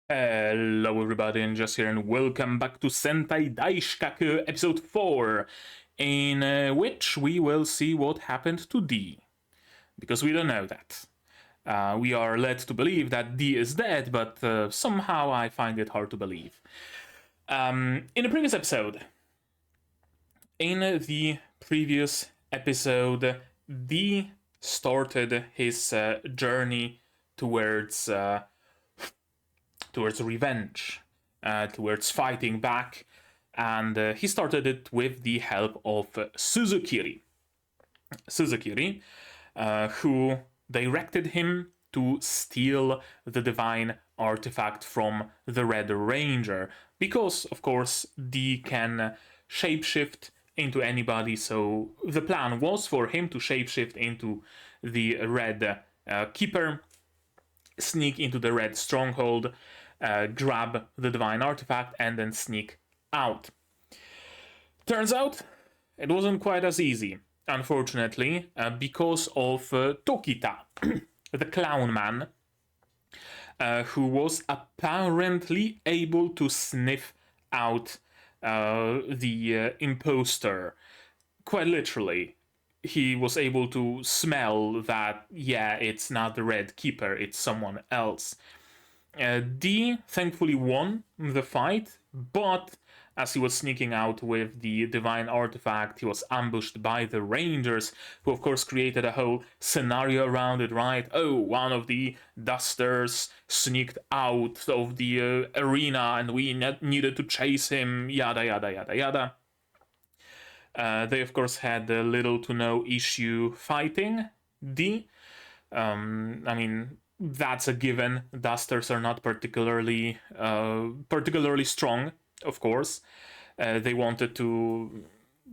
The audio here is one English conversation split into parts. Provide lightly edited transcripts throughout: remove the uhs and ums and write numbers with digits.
Hello everybody, and just here, and welcome back to Sentai Daishikkaku episode 4, in which we will see what happened to D. Because we don't know that. We are led to believe that D is dead, but somehow I find it hard to believe. In the previous episode, D started his journey towards revenge, towards fighting back, and he started it with the help of Suzukiri. Suzukiri, who directed him to steal the divine artifact from the Red Ranger, because, of course, D can shapeshift into anybody, so the plan was for him to shapeshift into the Red Keeper, sneak into the Red Stronghold, grab the divine artifact, and then sneak out. Turns out, it wasn't quite as easy, unfortunately, because of Tokita, the clown man, who was apparently able to sniff out the imposter. Quite literally, he was able to smell that, yeah, it's not the Red Keeper, it's someone else. D thankfully won the fight, but as he was sneaking out with the divine artifact, he was ambushed by the Rangers, who of course created a whole scenario around it, right? Oh, one of the dusters sneaked out of the arena and we needed to chase him, yada yada yada yada. They of course had little to no issue fighting D. I mean, that's a given. Dusters are not particularly strong, of course. They wanted to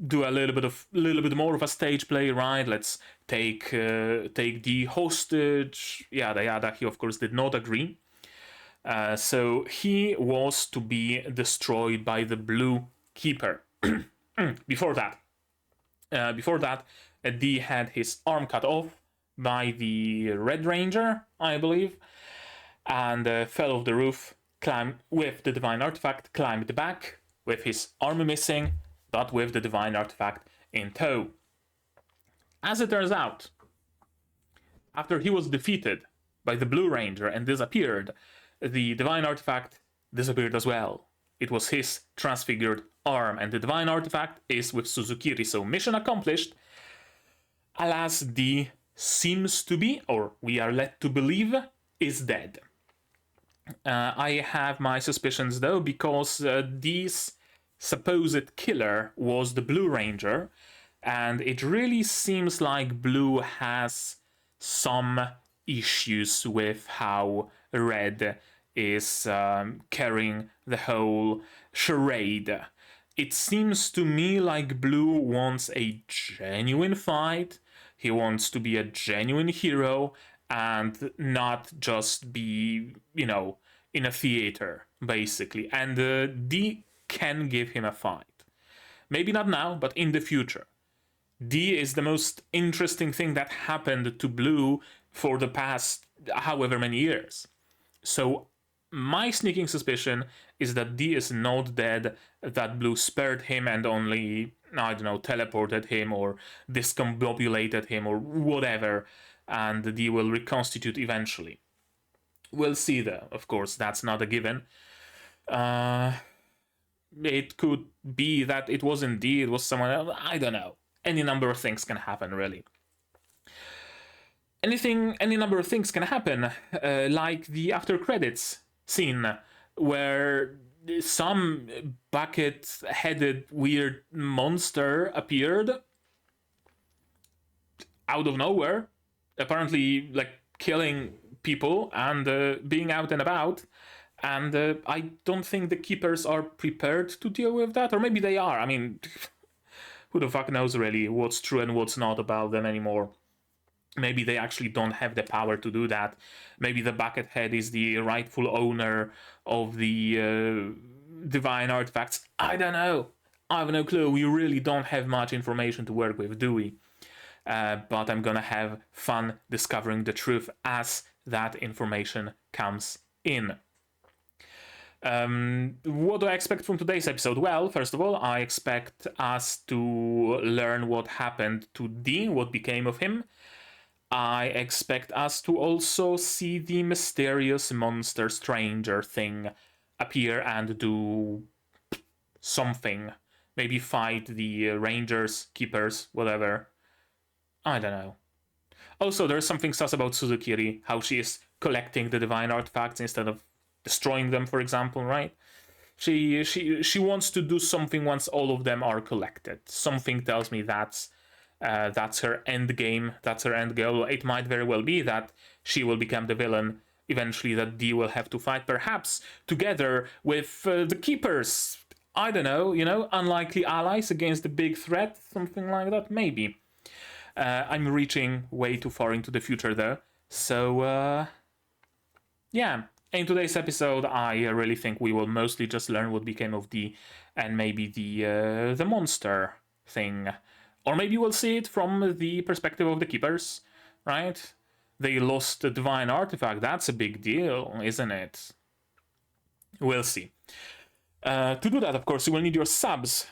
do a little bit more of a stage play, right? Let's take the hostage, yada yada. He of course did not agree. So he was to be destroyed by the Blue Keeper. Before that, D had his arm cut off by the Red Ranger, I believe, and fell off the roof, climbed with the divine artifact, climbed back with his arm missing, but with the divine artifact in tow. As it turns out, after he was defeated by the Blue Ranger and disappeared, the divine artifact disappeared as well. It was his transfigured arm, and the divine artifact is with Suzukiri, so mission accomplished. Alas, D seems to be, or we are led to believe, is dead. I have my suspicions though, because D's supposed killer was the Blue Ranger, and it really seems like Blue has some issues with how Red is carrying the whole charade. It seems to me like Blue wants a genuine fight. He wants to be a genuine hero and not just be, in a theater, basically. And D can give him a fight. Maybe not now, but in the future. D is the most interesting thing that happened to Blue for the past however many years. So my sneaking suspicion is that D is not dead, that Blue spared him and only, I don't know, teleported him or discombobulated him or whatever, and D will reconstitute eventually. We'll see though, of course, that's not a given. It could be that it wasn't D, it was someone else, I don't know. Any number of things can happen, really. Any number of things can happen, like the after credits scene, where some bucket-headed weird monster appeared out of nowhere, apparently like killing people and being out and about. And I don't think the keepers are prepared to deal with that, or maybe they are. I mean, who the fuck knows really what's true and what's not about them anymore. Maybe they actually don't have the power to do that. Maybe the Buckethead is the rightful owner of the divine artifacts. I don't know. I have no clue. We really don't have much information to work with, do we? But I'm gonna have fun discovering the truth as that information comes in. What do I expect from today's episode? Well, first of all, I expect us to learn what happened to D, what became of him. I expect us to also see the mysterious monster stranger thing appear and do something. Maybe fight the rangers, keepers, whatever. I don't know. Also, there's something sus about Suzukiri, how she is collecting the divine artifacts instead of destroying them, for example, right? She wants to do something once all of them are collected. Something tells me that's her end game. That's her end goal. It might very well be that she will become the villain eventually. That D will have to fight, perhaps together with the keepers. I don't know. Unlikely allies against the big threat. Something like that, maybe. I'm reaching way too far into the future though. So yeah. In today's episode, I really think we will mostly just learn what became of D and maybe the monster thing. Or maybe we'll see it from the perspective of the keepers, right? They lost the divine artifact. That's a big deal, isn't it? We'll see. To do that, of course, you will need your subs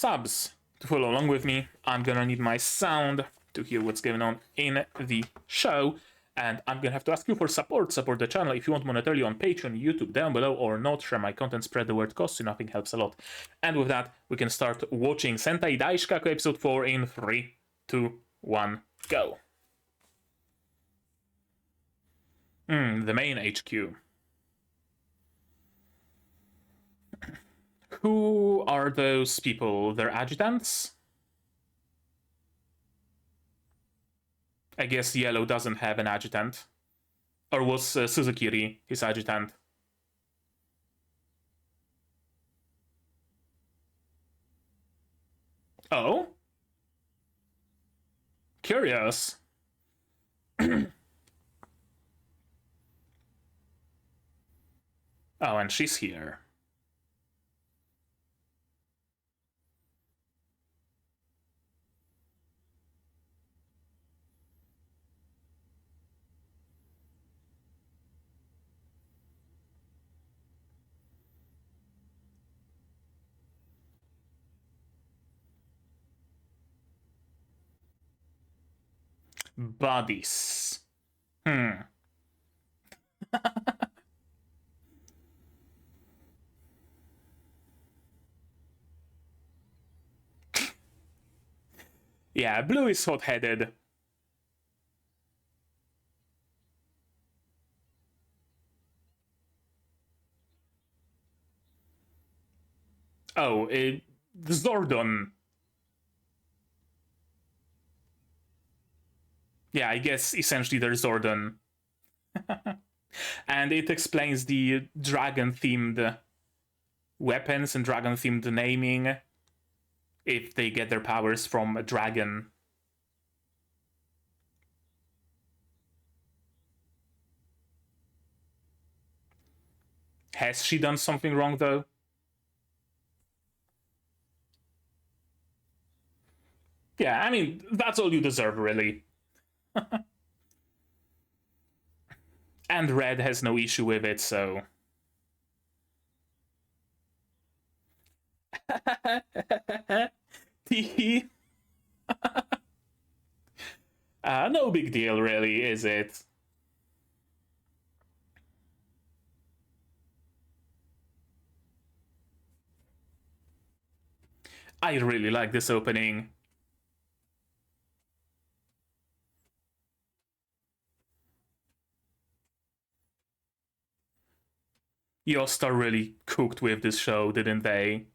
to follow along with me. I'm gonna need my sound to hear what's going on in the show. And I'm gonna have to ask you for support the channel if you want monetarily on Patreon, YouTube, down below, or not. Share my content, spread the word, costs you nothing, helps a lot. And with that, we can start watching Sentai Daishikkaku episode 4 in 3, 2, 1, go. The main HQ. Who are those people? Their adjutants? I guess Yellow doesn't have an adjutant. Or was Suzukiri his adjutant? Oh? Curious. Oh, and she's here. Bodies. Yeah, Blue is hot-headed. Oh, Zordon. Yeah, I guess essentially they're Zordon. And it explains the dragon-themed weapons and dragon-themed naming if they get their powers from a dragon. Has she done something wrong, though? Yeah, I mean, that's all you deserve, really. And Red has no issue with it, so... No big deal, really, is it? I really like this opening. Yostar really cooked with this show, didn't they?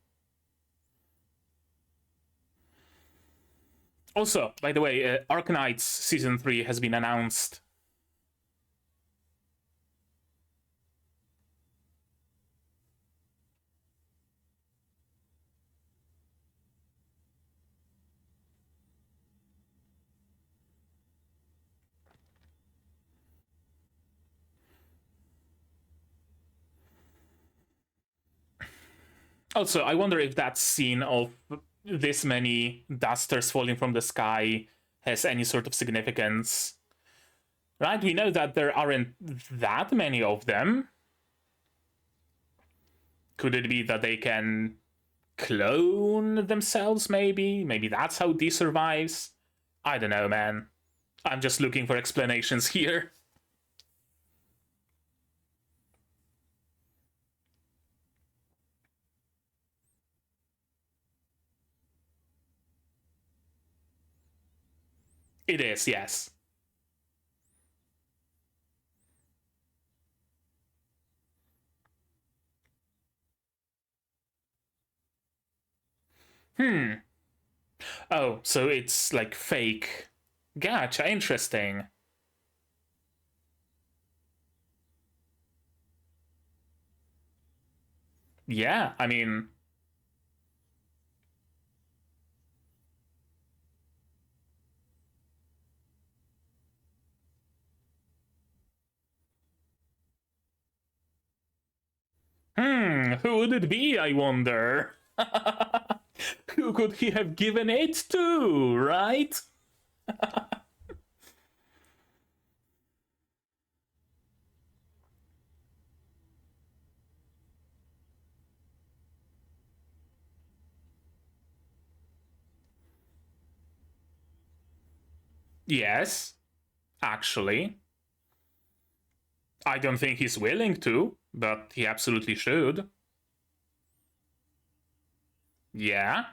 Also, by the way, Arknights Season 3 has been announced. Also, I wonder if that scene of this many dusters falling from the sky has any sort of significance. Right? We know that there aren't that many of them. Could it be that they can clone themselves, maybe? Maybe that's how D survives? I don't know, man. I'm just looking for explanations here. It is, yes. Oh, so it's like fake. Gotcha, interesting. Yeah, I mean, who would it be, I wonder? Who could he have given it to, right? Yes, actually. I don't think he's willing to, but he absolutely should. Yeah.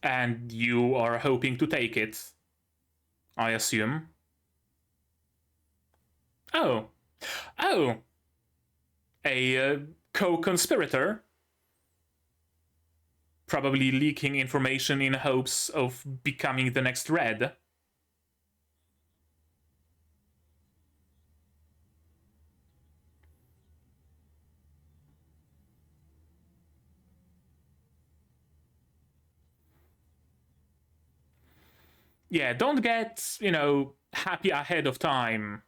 And you are hoping to take it, I assume. Oh. Oh. A co-conspirator? Probably leaking information in hopes of becoming the next Red. Yeah, don't get, happy ahead of time.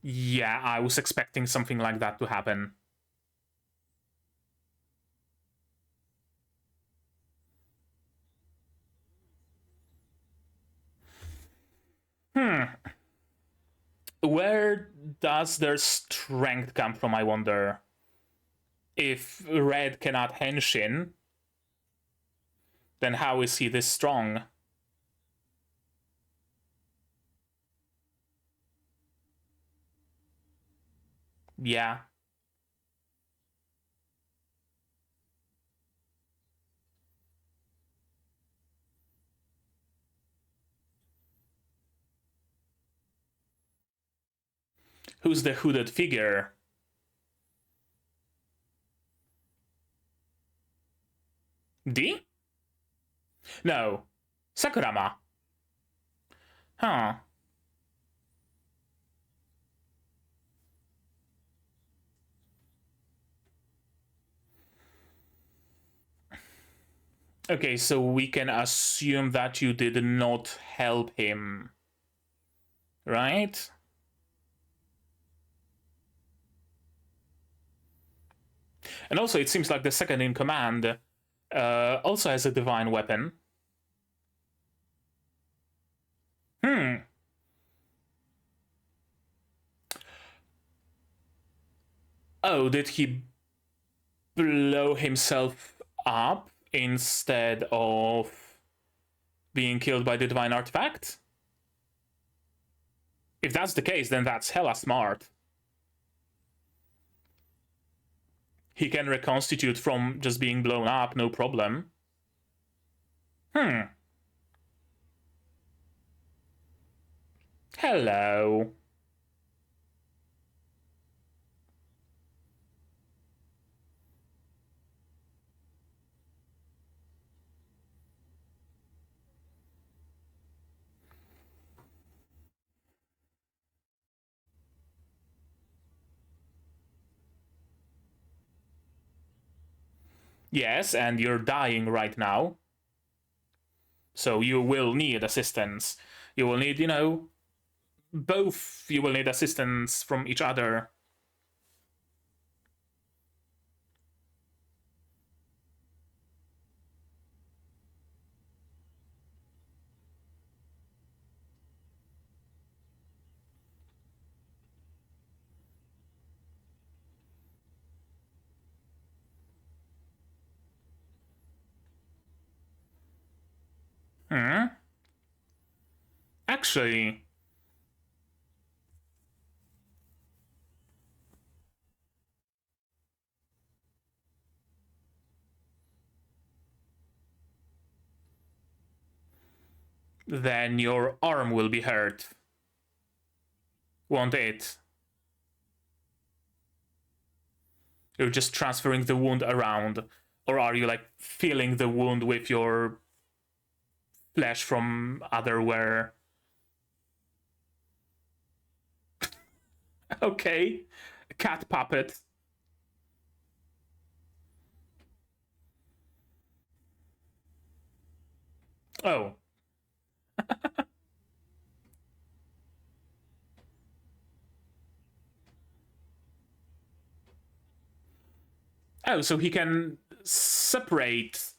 Yeah, I was expecting something like that to happen. Where does their strength come from, I wonder? If Red cannot henshin, then how is he this strong? Yeah. Who's the hooded figure? D? No. Sakurama. Huh. Okay, so we can assume that you did not help him. Right? And also, it seems like the second in command also has a divine weapon. Oh, did he blow himself up instead of being killed by the divine artifact? If that's the case, then that's hella smart. He can reconstitute from just being blown up, no problem. Hello. Yes, and you're dying right now. So you will need assistance. You will need, both you will need assistance from each other. Actually, then your arm will be hurt. Won't it? You're just transferring the wound around. Or are you like feeling the wound with your flesh from otherwhere? Okay. Cat puppet. Oh. Oh, so he can separate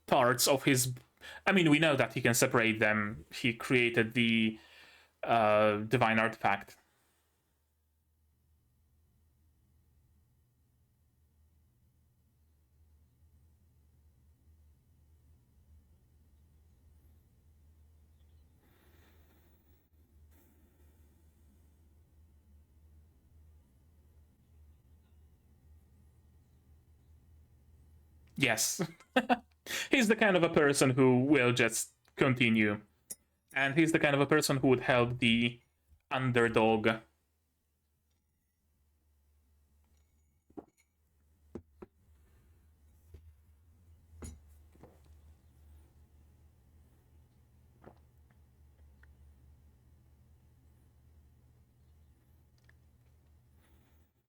parts of his. I mean, we know that he can separate them. He created the divine artifact. Yes. He's the kind of a person who will just continue. And he's the kind of a person who would help the underdog.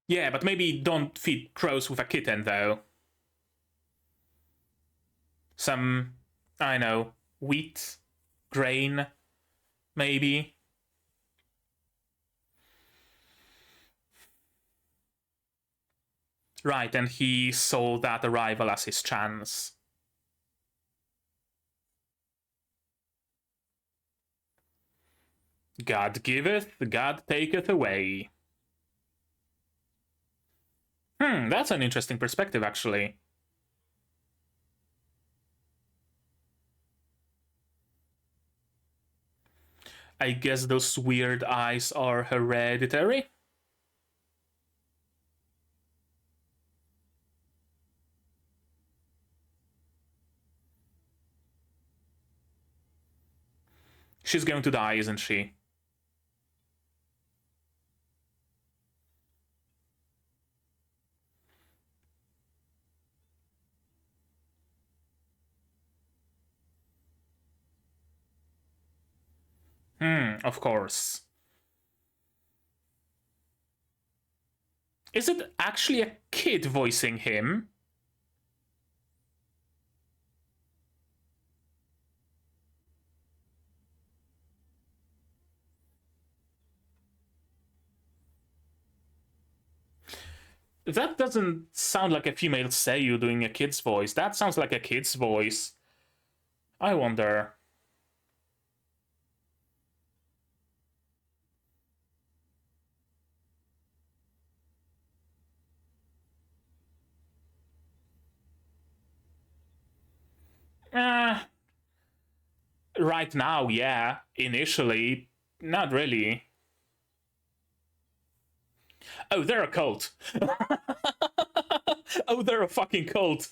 Yeah, but maybe don't feed crows with a kitten, though. Some, I know, wheat, grain, maybe. Right, and he saw that arrival as his chance. God giveth, God taketh away. That's an interesting perspective, actually. I guess those weird eyes are hereditary? She's going to die, isn't she? Of course. Is it actually a kid voicing him? That doesn't sound like a female Seiyu doing a kid's voice. That sounds like a kid's voice. I wonder. Right now, yeah. Initially, not really. Oh, they're a cult. Oh, they're a fucking cult.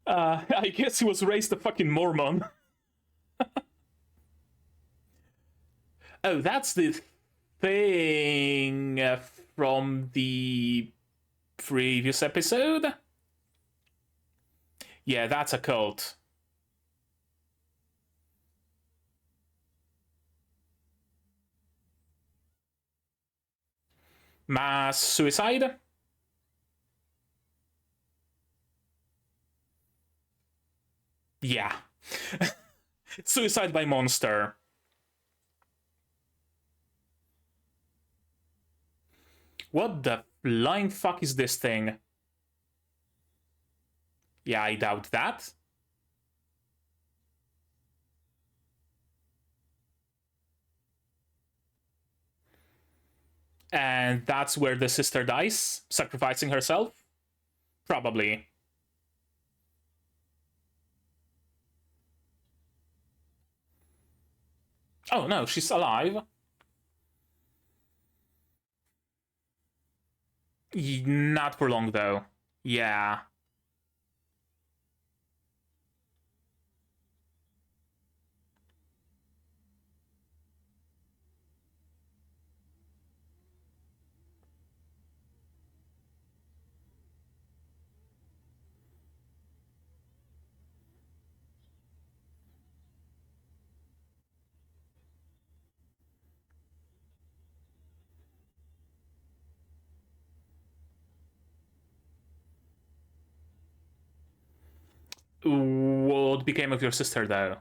I guess he was raised a fucking Mormon. Oh, that's the thing from the previous episode? Yeah, that's a cult. Mass suicide? Yeah. Suicide by monster. What the flying fuck is this thing? Yeah, I doubt that. And that's where the sister dies, sacrificing herself? Probably. Oh no, she's alive. Not for long though. Yeah. What became of your sister though?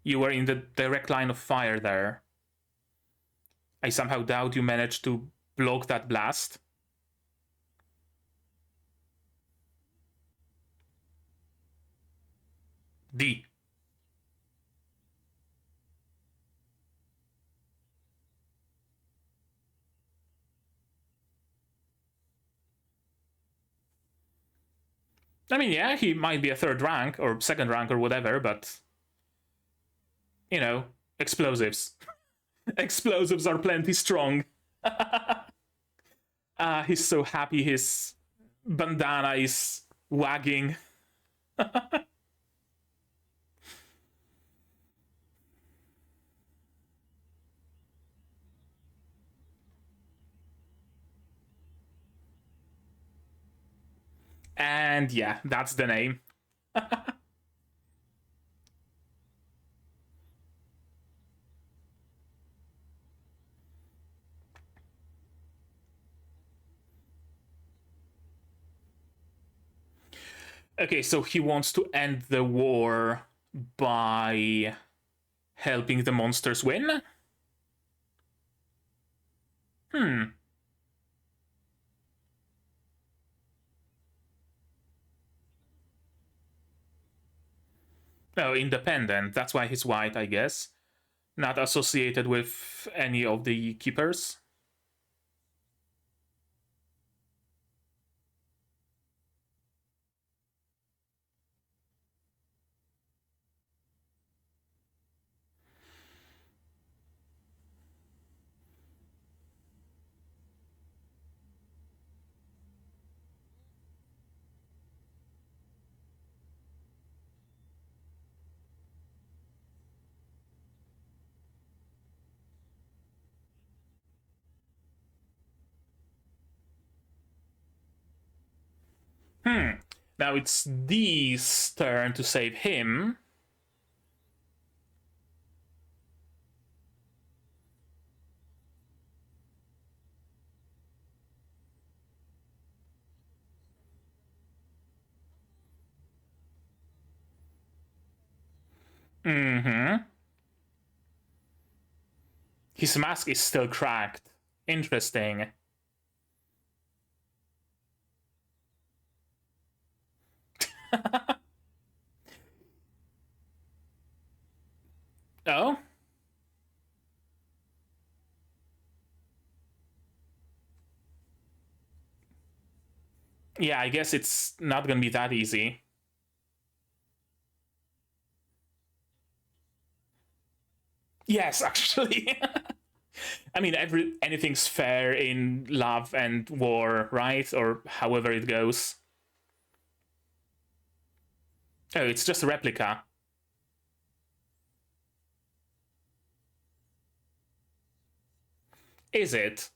You were in the direct line of fire there. I somehow doubt you managed to block that blast. D. I mean, yeah, he might be a third rank or second rank or whatever, but you know, explosives. Explosives are plenty strong. He's so happy his bandana is wagging. And yeah, that's the name. Okay, so he wants to end the war by helping the monsters win? Hmm. Oh, independent. That's why he's white, I guess. Not associated with any of the keepers. Now it's Dee's turn to save him. Mm-hmm. His mask is still cracked. Interesting. Oh? Yeah, I guess it's not gonna be that easy. Yes, actually. I mean, anything's fair in love and war, right? Or however it goes. Oh, it's just a replica. Is it?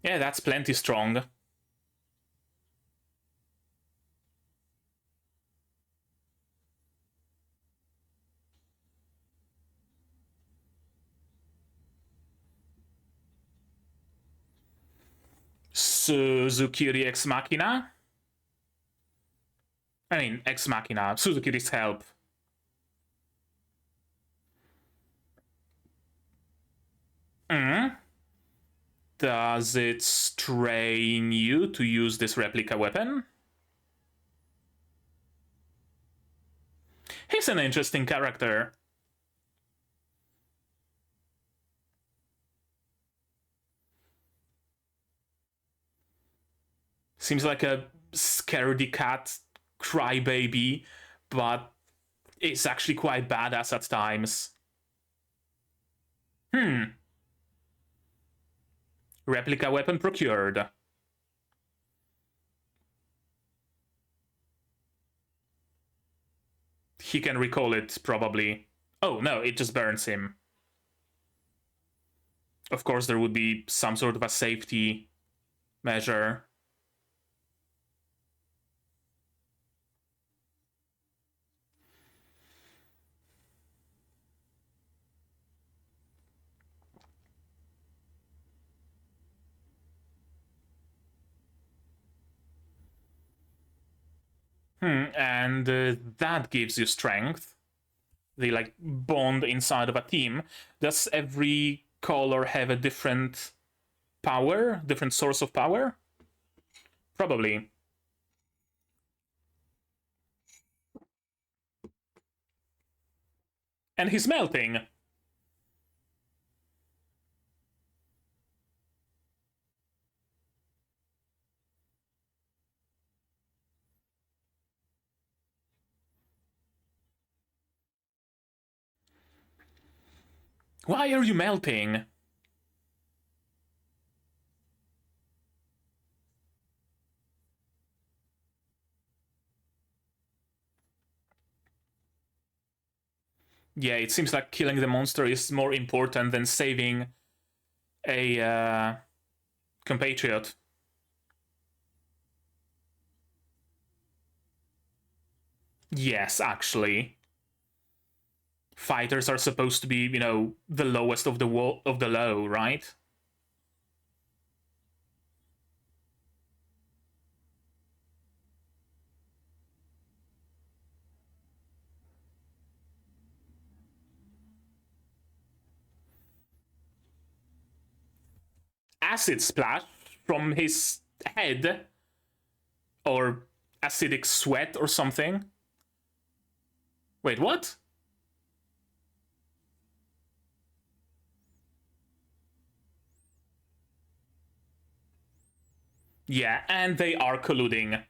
Yeah, that's plenty strong. Suzukiri Ex Machina? I mean, Ex Machina. Suzukiri's help. Mm. Does it strain you to use this replica weapon? He's an interesting character. Seems like a scaredy cat crybaby, but it's actually quite badass at times. Replica weapon procured. He can recall it, probably. Oh, no, it just burns him. Of course, there would be some sort of a safety measure. And that gives you strength. They like bond inside of a team. Does every color have a different power, different source of power? Probably. And he's melting. Why are you melting? Yeah, it seems like killing the monster is more important than saving a compatriot. Yes, actually. Fighters are supposed to be, you know, the lowest of the low, right? Acid splash from his head, or acidic sweat or something. Wait, what? Yeah, and they are colluding.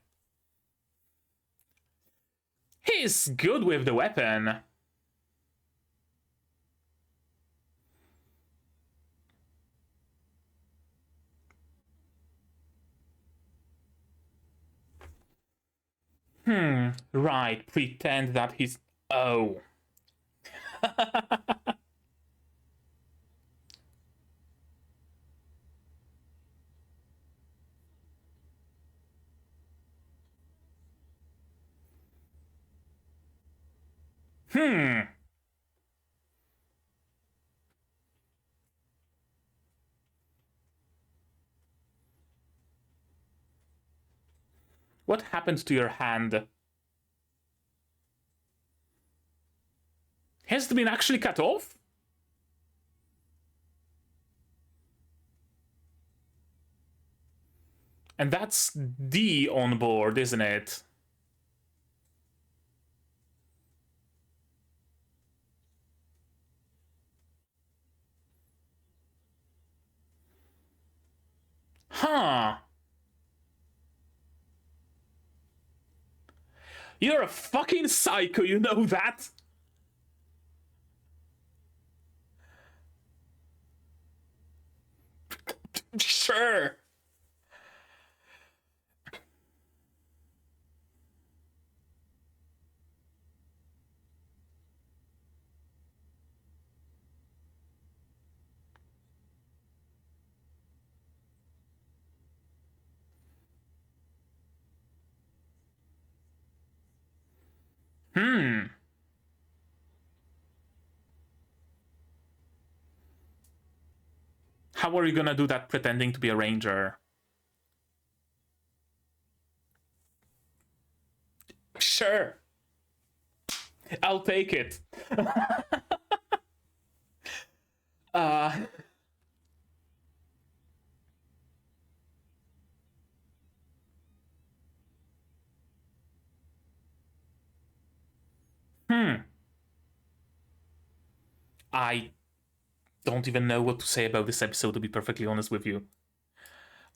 He's good with the weapon. Right, pretend that he's... Oh. What happened to your hand? Has it been actually cut off? And that's D on board, isn't it? Huh. You're a fucking psycho, you know that? Sure. How are you gonna do that pretending to be a ranger? Sure. I'll take it. uh... I don't even know what to say about this episode, to be perfectly honest with you.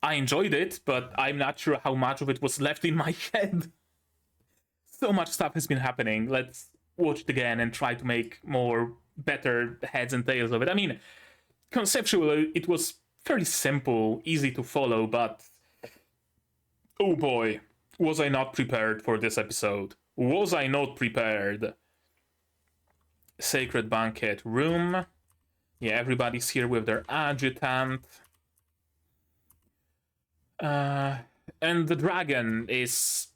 I enjoyed it, but I'm not sure how much of it was left in my head. So much stuff has been happening. Let's watch it again and try to make more better heads and tails of it. I mean, conceptually, it was fairly simple, easy to follow, but oh boy, was I not prepared for this episode. Was I not prepared? Sacred Banquet Room. Yeah, everybody's here with their adjutant. And the dragon is,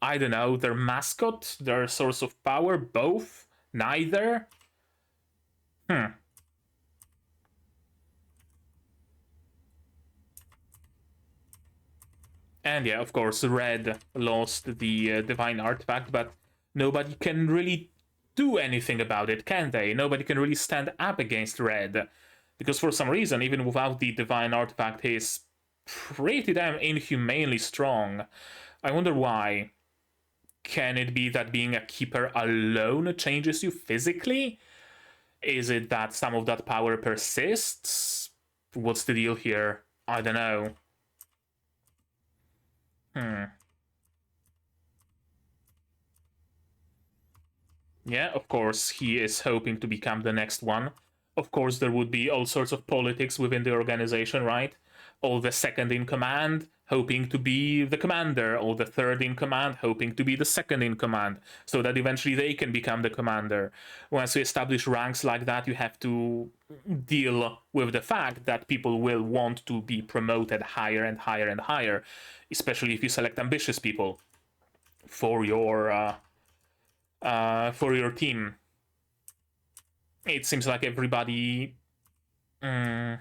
I don't know, their mascot, their source of power, both, neither. And yeah, of course, Red lost the divine artifact, but nobody can really do anything about it, can they? Nobody can really stand up against Red. Because for some reason, even without the divine artifact, he's pretty damn inhumanely strong. I wonder why. Can it be that being a keeper alone changes you physically? Is it that some of that power persists? What's the deal here? I don't know. Yeah, of course, he is hoping to become the next one. Of course, there would be all sorts of politics within the organization, right? All the second in command hoping to be the commander, or the third in command hoping to be the second in command, so that eventually they can become the commander. Once you establish ranks like that, you have to deal with the fact that people will want to be promoted higher and higher and higher, especially if you select ambitious people for your team. It seems like everybody. I'm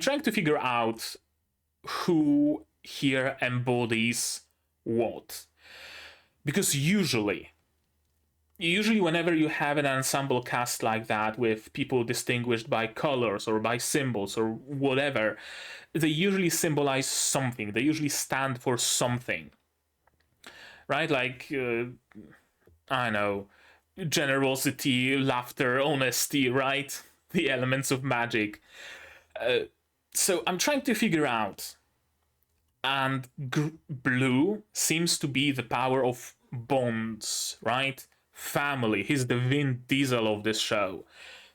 trying to figure out who here embodies what. Because usually whenever you have an ensemble cast like that with people distinguished by colors or by symbols or whatever, they usually symbolize something. They usually stand for something. Right? Like, I don't know, generosity, laughter, honesty, right? The elements of magic. So I'm trying to figure out, and blue seems to be the power of bonds, right? Family. He's the Vin Diesel of this show.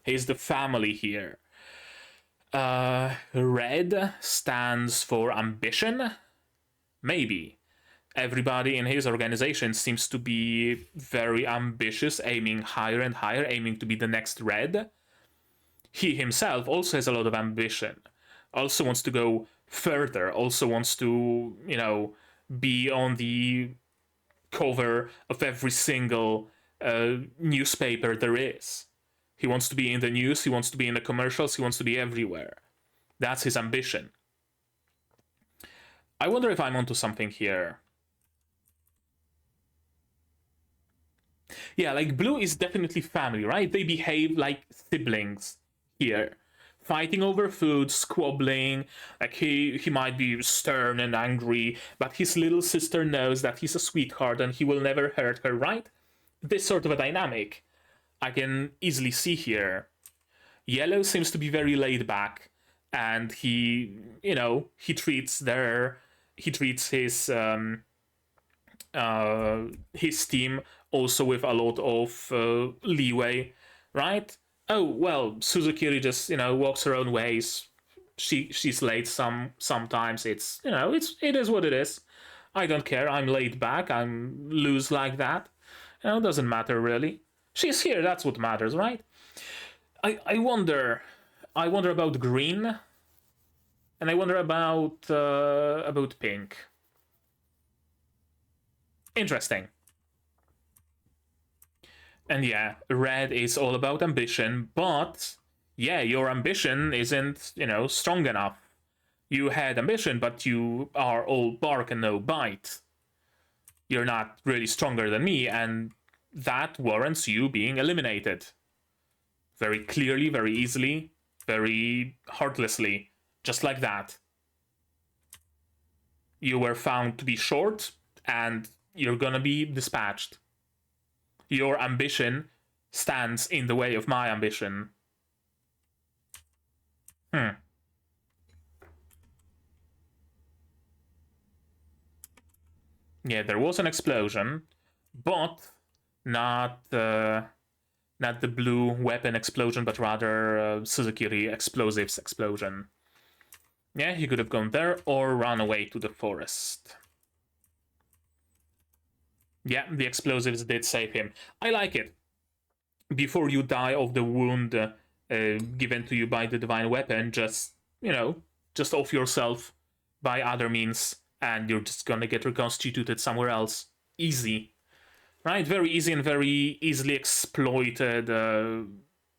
He's the family here. Red stands for ambition? Maybe. Everybody in his organization seems to be very ambitious, aiming higher and higher, aiming to be the next Red. He himself also has a lot of ambition, also wants to go further, also wants to, be on the cover of every single newspaper there is. He wants to be in the news, he wants to be in the commercials, he wants to be everywhere. That's his ambition. I wonder if I'm onto something here. Yeah, like blue is definitely family, right? They behave like siblings here. Fighting over food, squabbling, like he might be stern and angry, but his little sister knows that he's a sweetheart and he will never hurt her, right? This sort of a dynamic I can easily see here. Yellow seems to be very laid back, and he treats his team also with a lot of leeway, right? Oh well, Suzukiri just walks her own ways. She's late sometimes. It is what it is. I don't care. I'm laid back. I'm loose like that. It doesn't matter really. She's here. That's what matters, right? I wonder. I wonder about green, and I wonder about pink. Interesting. And yeah, red is all about ambition, but yeah, your ambition isn't, strong enough. You had ambition, but you are all bark and no bite. You're not really stronger than me, and that warrants you being eliminated. Very clearly, very easily, very heartlessly. Just like that. You were found to be short, and you're gonna be dispatched. Your ambition stands in the way of my ambition. Yeah, there was an explosion, but not not the blue weapon explosion, but rather Suzukiri explosives explosion. Yeah, he could have gone there or run away to the forest. Yeah, the explosives did save him. I like it. Before you die of the wound given to you by the divine weapon, just, just off yourself by other means, and you're just gonna get reconstituted somewhere else. Easy. Right? Very easy and very easily exploited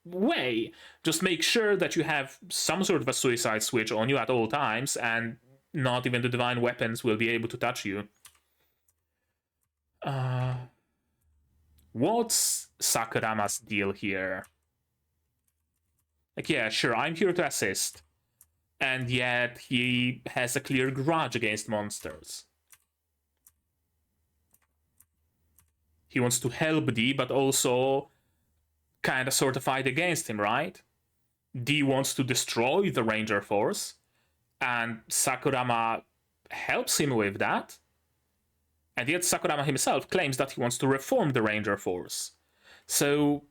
way. Just make sure that you have some sort of a suicide switch on you at all times, and not even the divine weapons will be able to touch you. What's Sakurama's deal here? Like, yeah, sure, I'm here to assist, and yet he has a clear grudge against monsters. He wants to help D, but also kind of sort of fight against him, right? D wants to destroy the Ranger Force, and Sakurama helps him with that. And yet Sakurama himself claims that he wants to reform the Ranger Force. So,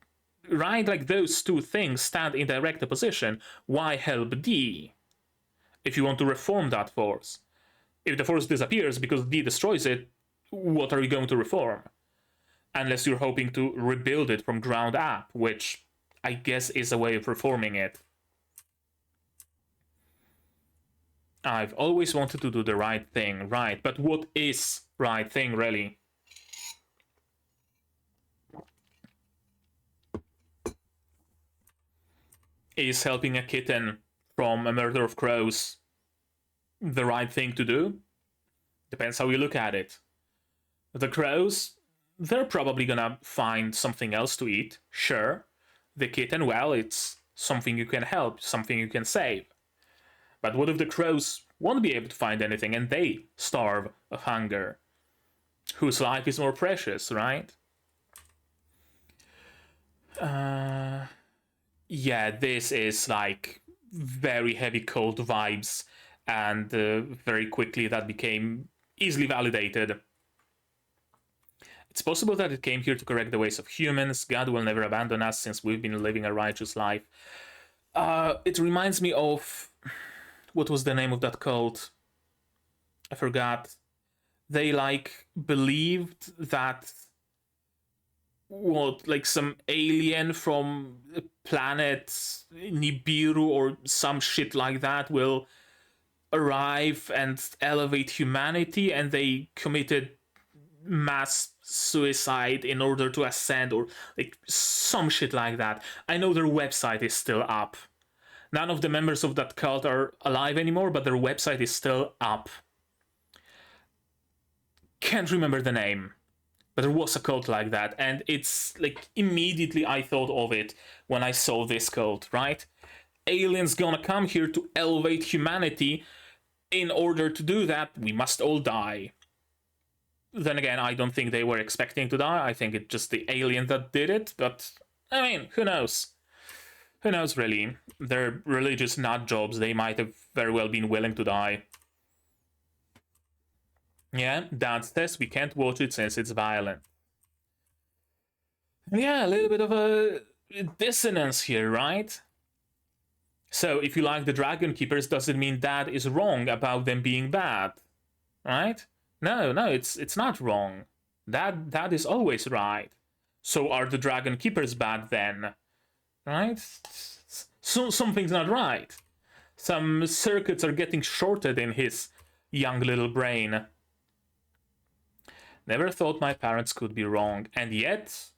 right, like those two things stand in direct opposition. Why help D if you want to reform that force? If the force disappears because D destroys it, what are you going to reform? Unless you're hoping to rebuild it from ground up, which I guess is a way of reforming it. I've always wanted to do the right thing, right? But what is right thing, really? Is helping a kitten from a murder of crows the right thing to do? Depends how you look at it. The crows, they're probably gonna find something else to eat, sure. The kitten, well, it's something you can help, something you can save. But what if the crows won't be able to find anything and they starve of hunger? Whose life is more precious, right? Yeah, this is like very heavy cult vibes, and very quickly that became easily validated. It's possible that it came here to correct the ways of humans. God will never abandon us since we've been living a righteous life. It reminds me of... what was the name of that cult? I forgot. They, like, believed that... what, like some alien from planet Nibiru or some shit like that will arrive and elevate humanity, and they committed mass suicide in order to ascend, or like some shit like that. I know their website is still up. None of the members of that cult are alive anymore, but their website is still up. Can't remember the name, but there was a cult like that, and it's like immediately I thought of it when I saw this cult, right? Aliens gonna come here to elevate humanity. In order to do that, we must all die. Then again, I don't think they were expecting to die. I think it's just the alien that did it, but I mean, who knows? Who knows, really? They're religious nut jobs. They might have very well been willing to die. Yeah, Dad says we can't watch it since it's violent. Yeah, a little bit of a dissonance here, right? So, if you like the Dragon Keepers, does it mean Dad is wrong about them being bad? Right? No, it's not wrong. That is always right. So are the Dragon Keepers bad then? Right? So something's not right. Some circuits are getting shorted in his young little brain. Never thought my parents could be wrong, and yet,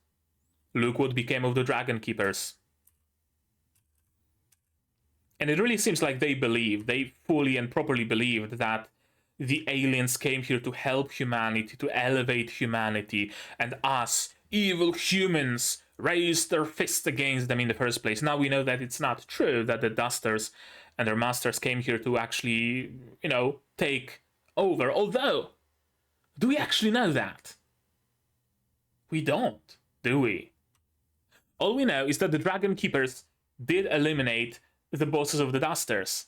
look what became of the Dragon Keepers. And it really seems like they fully and properly believed that the aliens came here to help humanity, to elevate humanity, and us, evil humans, raised their fists against them in the first place. Now we know that it's not true, that the Dusters and their masters came here to actually, take over. Although, do we actually know that? We don't, do we? All we know is that the Dragon Keepers did eliminate the bosses of the Dusters.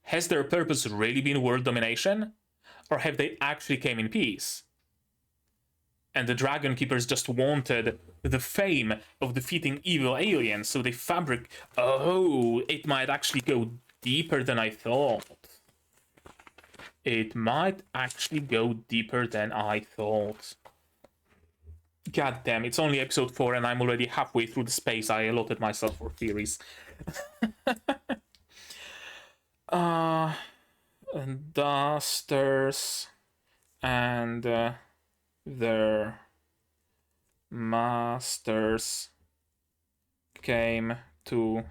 Has their purpose really been world domination? Or have they actually came in peace? And the Dragon Keepers just wanted the fame of defeating evil aliens, so they Oh, it might actually go deeper than I thought. It might actually go deeper than I thought. God damn, it's only episode 4 and I'm already halfway through the space I allotted myself for theories. And Dusters and their masters came to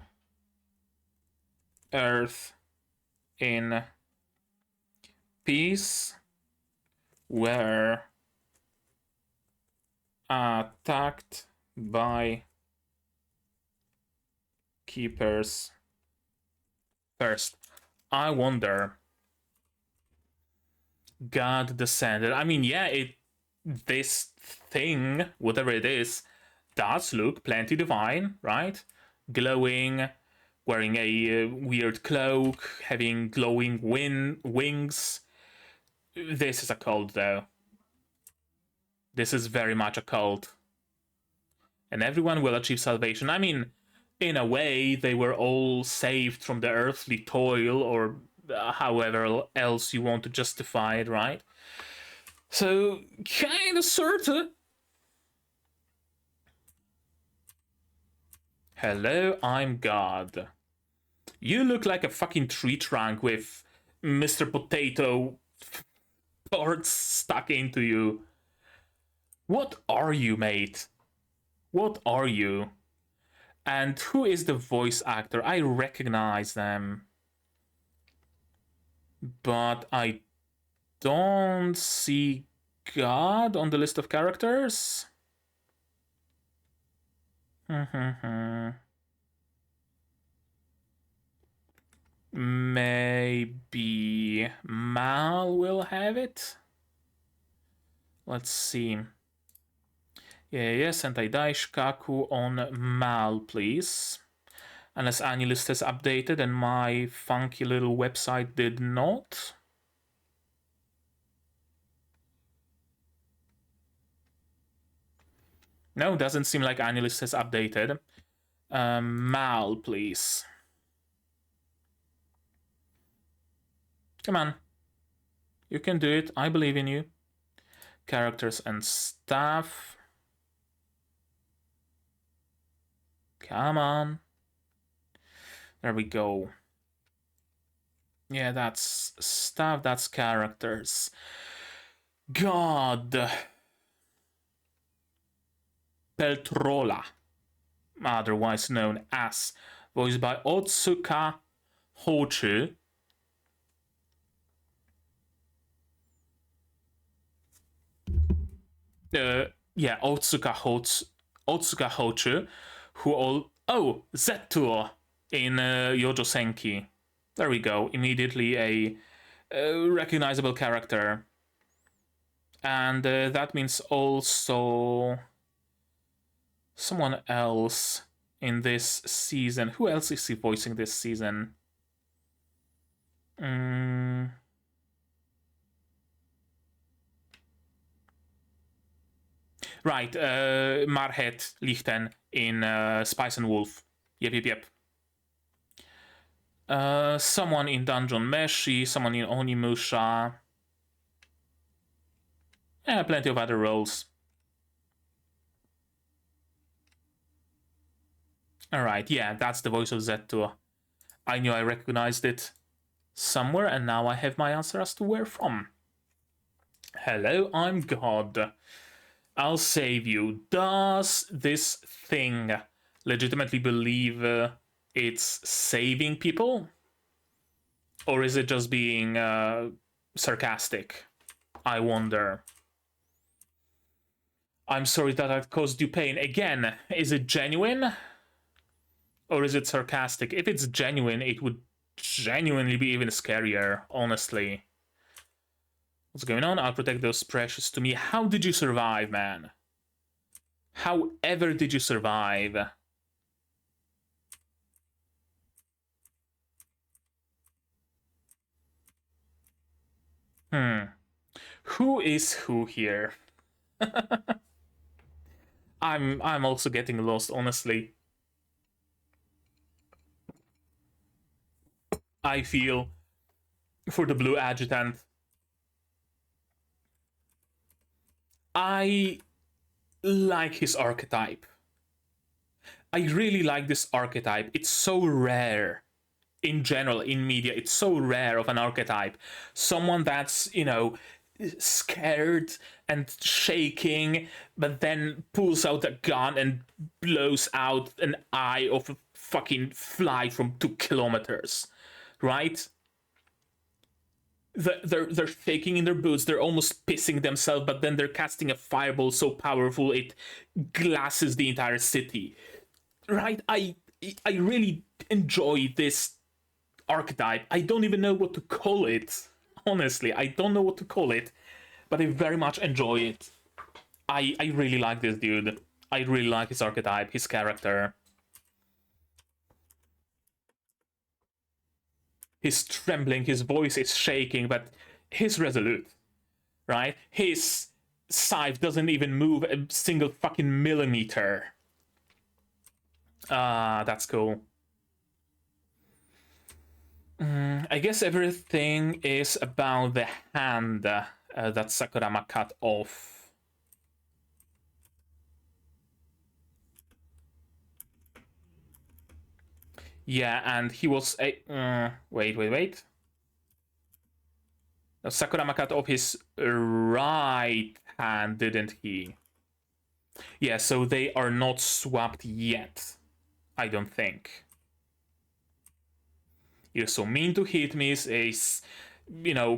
Earth in peace, were attacked by keepers first. I wonder. God descended. I mean, yeah, this thing, whatever it is, does look plenty divine, right? Glowing, wearing a weird cloak, having glowing wings. This is a cult, though. This is very much a cult. And everyone will achieve salvation. I mean, in a way, they were all saved from the earthly toil, or however else you want to justify it, right? So, kinda, sorta. Hello, I'm God. You look like a fucking tree trunk with Mr. Potato parts stuck into you. What are you, mate? What are you? And who is the voice actor? I recognize them, but I don't see God on the list of characters. Maybe Mal will have it. Let's see. Yeah, Sentai Daishikkaku on Mal, please. Unless AniList has updated and my funky little website did not. No, doesn't seem like AniList has updated. Mal, please. Come on. You can do it. I believe in you. Characters and stuff. Come on. There we go. Yeah, that's stuff, that's characters. God. Peltrola, otherwise known as, voiced by Otsuka Hochu. Yeah, Otsuka Hochu, who all... Oh, Zetsuo in Yojo Senki. There we go, immediately a recognizable character. And that means also someone else in this season. Who else is he voicing this season? Right, Marhet Lichten in Spice and Wolf. Yep. Someone in Dungeon Meshi, someone in Onimusha. Yeah, plenty of other roles. Alright, yeah, that's the voice of Zetsuo. I knew I recognized it somewhere, and now I have my answer as to where from. Hello, I'm God. I'll save you. Does this thing legitimately believe it's saving people? Or is it just being sarcastic? I wonder. I'm sorry that I caused you pain. Again, is it genuine? Or is it sarcastic? If it's genuine, it would genuinely be even scarier, honestly. What's going on? I'll protect those precious to me. How did you survive, man? However did you survive? Who is who here? I'm also getting lost, honestly. I feel for the blue adjutant. I like his archetype. I really like this archetype. It's so rare. In general, in media, it's so rare of an archetype. Someone that's, scared and shaking, but then pulls out a gun and blows out an eye of a fucking fly from 2 kilometers, right? They're shaking in their boots. They're almost pissing themselves, but then they're casting a fireball so powerful it glasses the entire city, right? I really enjoy this archetype. I don't even know what to call it. Honestly, I don't know what to call it, but I very much enjoy it. I really like this dude. I really like his archetype, his character. He's trembling, his voice is shaking, but he's resolute, right? His scythe doesn't even move a single fucking millimeter. That's cool. I guess everything is about the hand that Sakurama cut off. Yeah, and he was a wait. Now, Sakurama cut off his right hand, didn't he? Yeah, so they are not swapped yet. I don't think. You're so mean to hit me, is,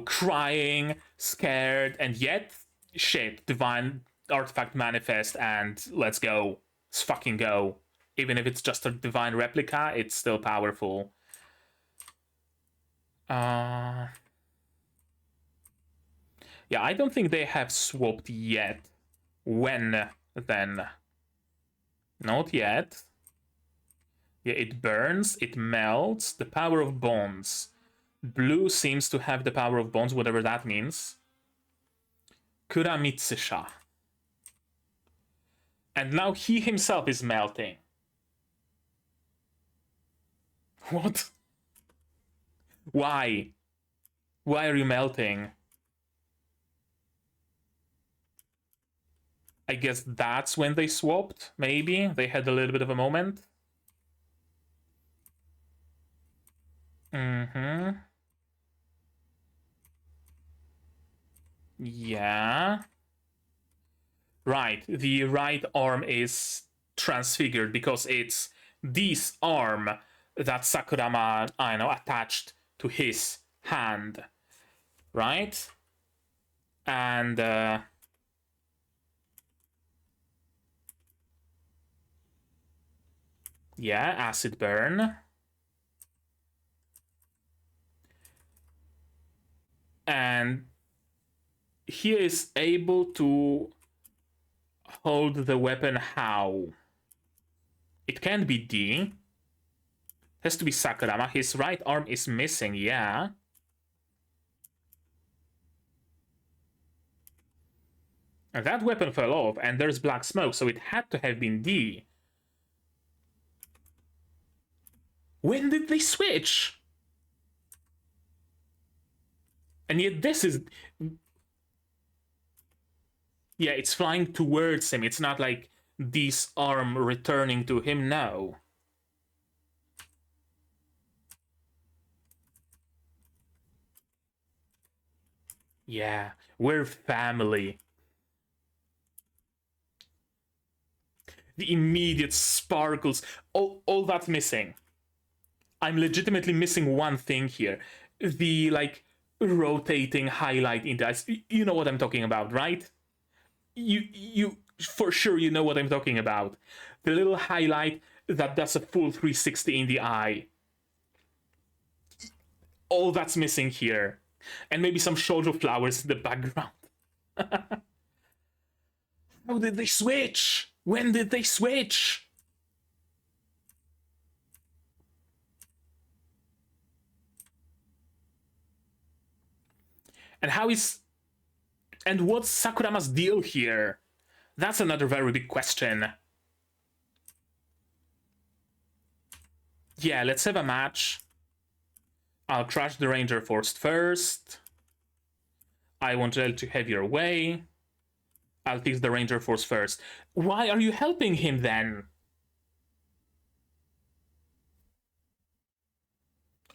crying, scared, and yet, shit, divine artifact manifest, and let's go. Let's fucking go. Even if it's just a divine replica, it's still powerful. Yeah, I don't think they have swapped yet. When, then? Not yet. Yeah, it burns, it melts, the power of bonds. Blue seems to have the power of bonds, whatever that means. Kuramitsusha. And now he himself is melting. What? Why? Why are you melting? I guess that's when they swapped, maybe? They had a little bit of a moment. Yeah. Right, the right arm is transfigured because it's this arm that Sakurama, attached to his hand, right? And yeah, acid burn. And he is able to hold the weapon how? It can't be D. It has to be Sakurama. His right arm is missing, yeah. And that weapon fell off, and there's black smoke, so it had to have been D. When did they switch? And yet this is... Yeah, it's flying towards him. It's not like this arm returning to him now. Yeah, we're family. The immediate sparkles, all that's missing. I'm legitimately missing one thing here. The, rotating highlight in the eyes. You know what I'm talking about, right? You for sure you know what I'm talking about. The little highlight that does a full 360 in the eye. All that's missing here. And maybe some shoujo flowers in the background. How did they switch? When did they switch? And what's Sakurama's deal here? That's another very big question. Yeah, let's have a match. I'll crush the Ranger Force first. I want L to have your way. I'll fix the Ranger Force first. Why are you helping him then?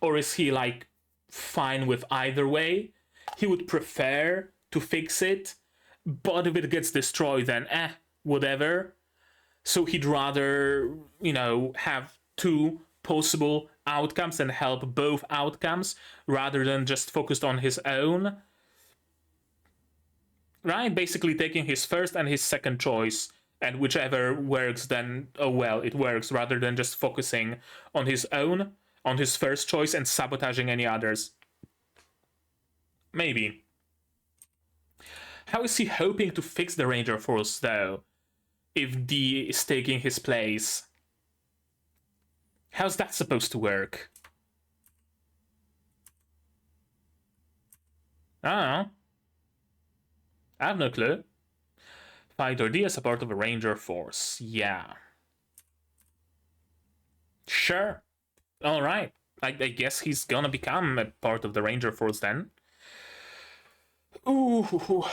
Or is he, like, fine with either way? He would prefer to fix it, but if it gets destroyed, then whatever. So he'd rather, you know, have two possible outcomes and help both outcomes rather than just focused on his own. Right? Basically taking his first and his second choice, and whichever works, then, oh well, it works, rather than just focusing on his own, on his first choice, and sabotaging any others. Maybe. How is he hoping to fix the Ranger Force, though, if D is taking his place? How's that supposed to work? I don't know. I have no clue. Fighter D as a part of a Ranger Force. Yeah. Sure. Alright. I guess he's gonna become a part of the Ranger Force then. Ooh.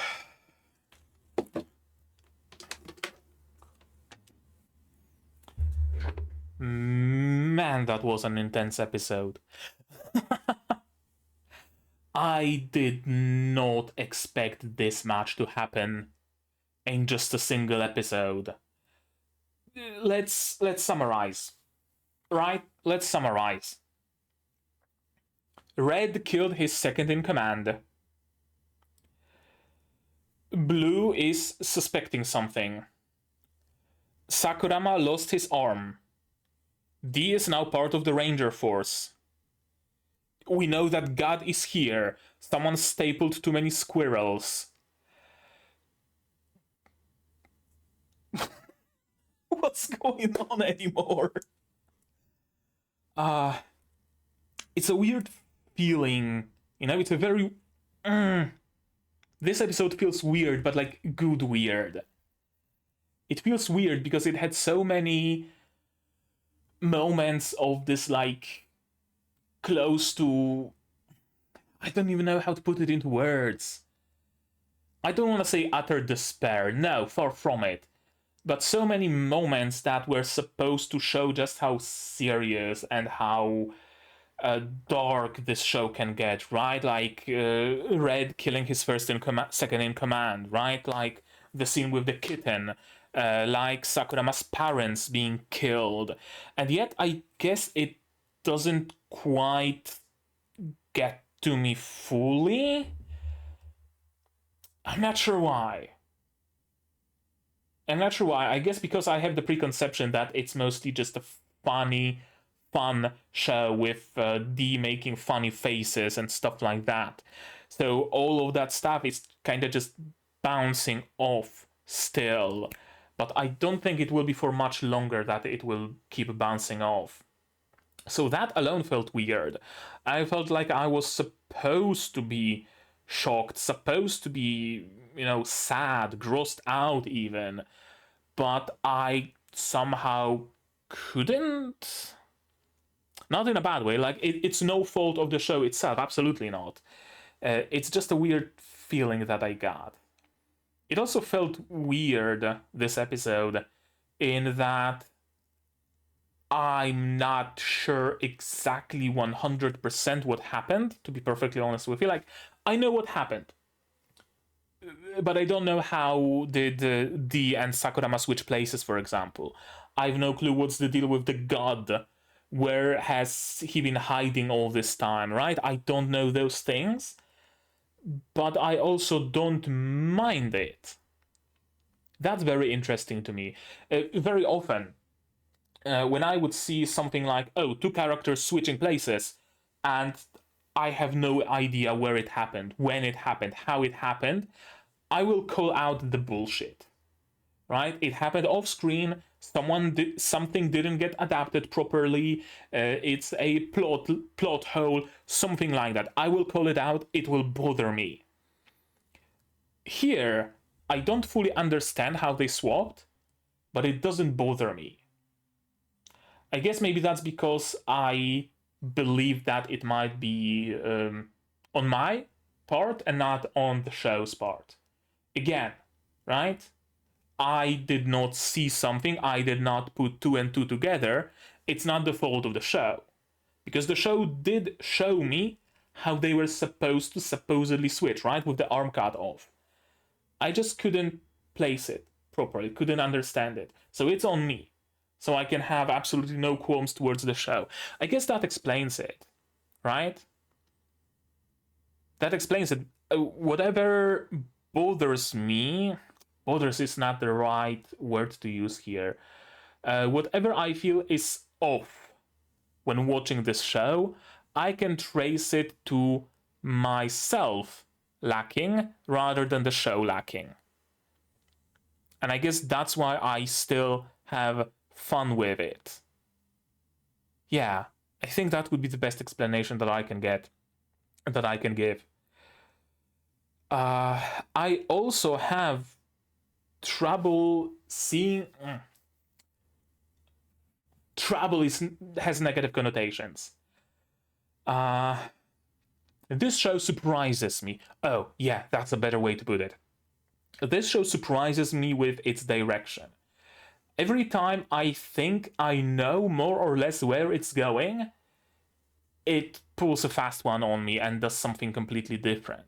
Man, that was an intense episode. I did not expect this match to happen in just a single episode. Let's summarize. Right? Let's summarize. Red killed his second in command. Blue is suspecting something. Sakurama lost his arm. D is now part of the Ranger Force. We know that God is here. Someone stapled too many squirrels. What's going on anymore? It's a weird feeling. You know, it's a very... This episode feels weird, but like good weird. It feels weird because it had so many moments of this, like, close to... I don't even know how to put it into words. I don't want to say utter despair. No, far from it. But so many moments that were supposed to show just how serious and how dark this show can get, right? Like Red killing his first in second in command, right? Like the scene with the kitten, like Sakurama's parents being killed. And yet I guess it doesn't quite get to me fully. I'm not sure why. I guess because I have the preconception that it's mostly just a fun show with D making funny faces and stuff like that. So all of that stuff is kind of just bouncing off still. But I don't think it will be for much longer that it will keep bouncing off. So that alone felt weird. I felt like I was supposed to be shocked, supposed to be, you know, sad, grossed out even, but I somehow couldn't. Not in a bad way, like it's no fault of the show itself, absolutely not. It's just a weird feeling that I got. It also felt weird, this episode, in that I'm not sure exactly 100% what happened, to be perfectly honest with you. Like, I know what happened, but I don't know how did D and Sakurama switch places, for example. I have no clue what's the deal with the god. Where has he been hiding all this time, right? I don't know those things, but I also don't mind it. That's very interesting to me. Very often, when I would see something like, oh, two characters switching places, and I have no idea where it happened, when it happened, how it happened, I will call out the bullshit, right? It happened off screen. Something didn't get adapted properly. It's a plot hole, something like that. I will call it out. It will bother me. Here, I don't fully understand how they swapped, but it doesn't bother me. I guess maybe that's because I believe that it might be on my part and not on the show's part. Again, right? I did not see something, I did not put 2 and 2 together. It's not the fault of the show. Because the show did show me how they were supposed to supposedly switch, right? With the arm cut off. I just couldn't place it properly, couldn't understand it. So it's on me. So I can have absolutely no qualms towards the show. I guess that explains it, right? That explains it. Whatever bothers me, bothers is not the right word to use here. Whatever I feel is off when watching this show, I can trace it to myself lacking rather than the show lacking. And I guess that's why I still have fun with it. Yeah, I think that would be the best explanation that I can get, that I can give. I also have trouble seeing. Trouble has negative connotations. This show surprises me. Oh, yeah, that's a better way to put it. This show surprises me with its direction. Every time I think I know more or less where it's going, it pulls a fast one on me and does something completely different.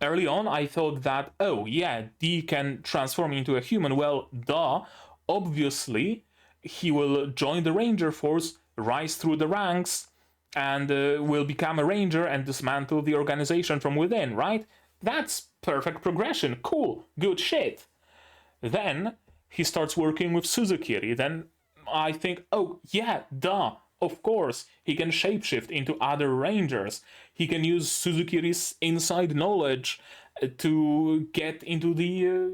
Early on, I thought that, oh yeah, D can transform into a human. Well, duh. Obviously, he will join the Ranger Force, rise through the ranks, and will become a Ranger and dismantle the organization from within, right? That's perfect progression. Cool. Good shit. Then he starts working with Suzukiri. Then I think, oh yeah, duh. Of course, he can shapeshift into other Rangers. He can use Suzukiri's inside knowledge to get into the,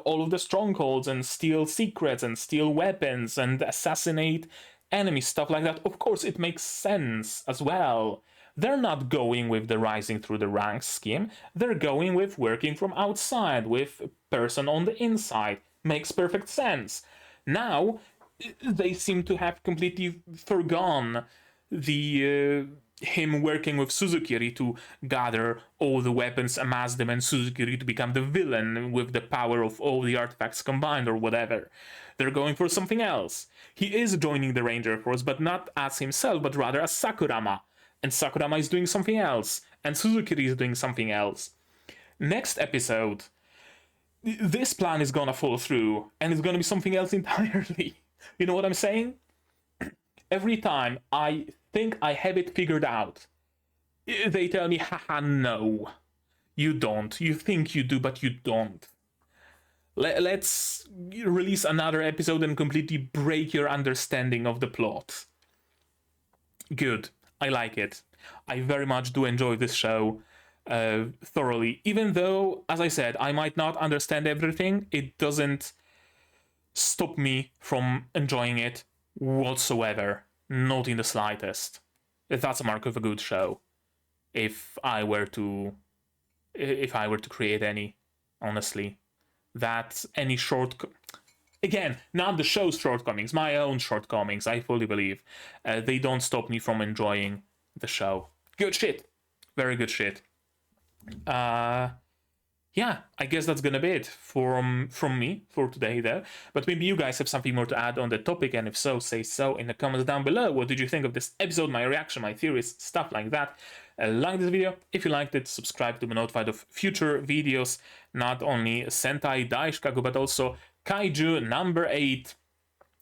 all of the strongholds and steal secrets and steal weapons and assassinate enemies, stuff like that. Of course, it makes sense as well. They're not going with the rising through the ranks scheme. They're going with working from outside, with person on the inside. Makes perfect sense. Now, they seem to have completely forgone the him working with Suzukiri to gather all the weapons, amass them, and Suzukiri to become the villain with the power of all the artifacts combined or whatever. They're going for something else. He is joining the Ranger Force, but not as himself, but rather as Sakurama. And Sakurama is doing something else, and Suzukiri is doing something else. Next episode, this plan is gonna fall through, and it's gonna be something else entirely. You know what I'm saying? Every time I think I have it figured out, they tell me, haha, no. You don't. You think you do, but you don't. Let's release another episode and completely break your understanding of the plot. Good. I like it. I very much do enjoy this show thoroughly. Even though, as I said, I might not understand everything, it doesn't stop me from enjoying it whatsoever. Not in the slightest. That's a mark of a good show. If I were to create any, honestly. That any again, not the show's shortcomings, my own shortcomings, I fully believe. They don't stop me from enjoying the show. Good shit. Very good shit. Yeah, I guess that's gonna be it from me for today though. But maybe you guys have something more to add on the topic, and if so, say so in the comments down below. What did you think of this episode, my reaction, my theories, stuff like that. Like this video if you liked it, subscribe to be notified of future videos, not only Sentai Daishikkaku but also Kaiju number 8,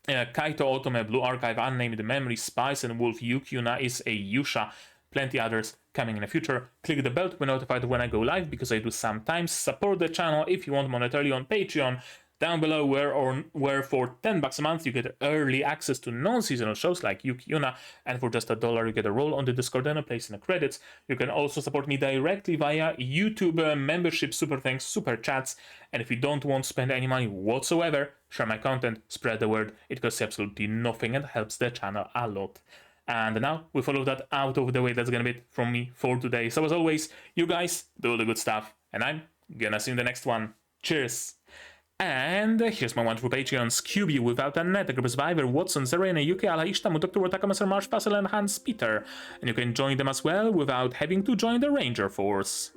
Kaito Otome, Blue Archive, Unnamed Memory, Spice and Wolf, Yukyuna is a Yusha, plenty others coming in the future. Click the bell to be notified when I go live, because I do sometimes. Support the channel if you want monetarily on Patreon. down below, where for $10 a month you get early access to non-seasonal shows like Yuki Yuna, and for just $1 you get a role on the Discord and a place in the credits. You can also support me directly via YouTube membership, super thanks, super chats, and if you don't want to spend any money whatsoever, share my content, spread the word. It costs absolutely nothing and helps the channel a lot. And now, with all of that out of the way, that's gonna be it from me for today. So as always, you guys do the good stuff, and I'm gonna see you in the next one. Cheers! And here's my wonderful Patreons: QB, Without a Net, Group Survivor, Watson, Serena, Yuki, Ala, Ishtamu, Dr. Wataka, Mr. Marsh, Fassel, and Hans Peter. And you can join them as well without having to join the Ranger Force.